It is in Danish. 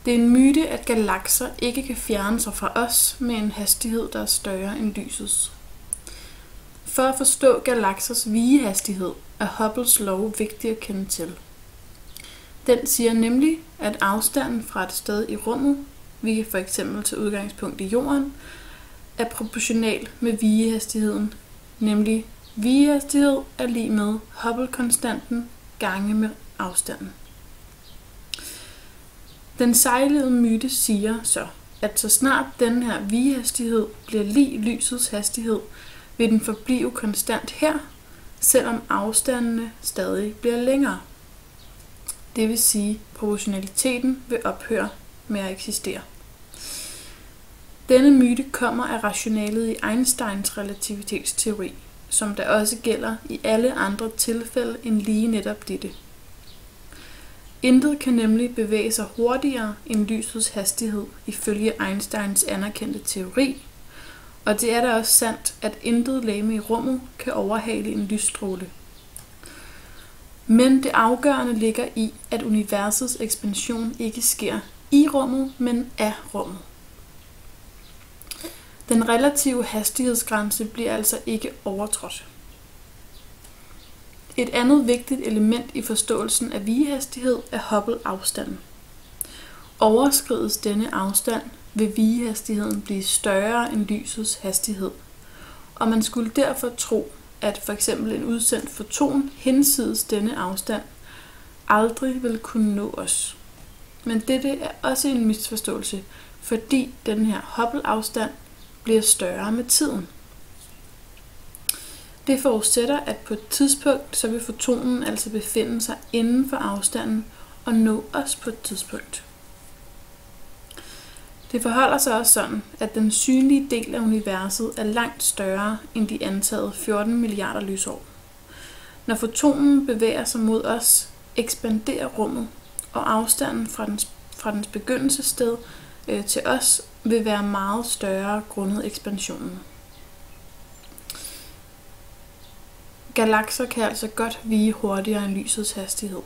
Det er en myte, at galakser ikke kan fjerne sig fra os med en hastighed, der er større end lysets. For at forstå galaksers vigehastighed er Hubbles lov vigtig at kende til. Den siger nemlig, at afstanden fra et sted i rummet, vi kan for eksempel tage udgangspunkt i jorden, er proportional med vigehastigheden, nemlig vigehastighed er lig med Hubble-konstanten gange med afstanden. Den sejlede myte siger så, at så snart denne her vigehastighed bliver lig lysets hastighed, vil den forblive konstant her, selvom afstandene stadig bliver længere. Det vil sige, at proportionaliteten vil ophøre med at eksistere. Denne myte kommer af rationalet i Einsteins relativitetsteori, som der også gælder i alle andre tilfælde end lige netop dette. Intet kan nemlig bevæge sig hurtigere end lysets hastighed ifølge Einsteins anerkendte teori, og det er da også sandt, at intet legeme i rummet kan overhale en lysstråle. Men det afgørende ligger i, at universets ekspansion ikke sker i rummet, men af rummet. Den relative hastighedsgrænse bliver altså ikke overtrådt. Et andet vigtigt element i forståelsen af vigehastighed er Hubble-afstanden. Overskrides denne afstand, vil vigehastigheden blive større end lysets hastighed, og man skulle derfor tro, at f.eks. en udsendt foton hinsides denne afstand aldrig vil kunne nå os. Men dette er også en misforståelse, fordi den her Hubble-afstand bliver større med tiden. Det forudsætter, at på et tidspunkt så vil fotonen altså befinde sig inden for afstanden og nå os på et tidspunkt. Det forholder sig også sådan, at den synlige del af universet er langt større end de antagede 14 milliarder lysår. Når fotonen bevæger sig mod os, ekspanderer rummet, og afstanden fra dens begyndelsessted til os vil være meget større grundet ekspansionen. Galakser kan altså godt vige hurtigere end lysets hastighed.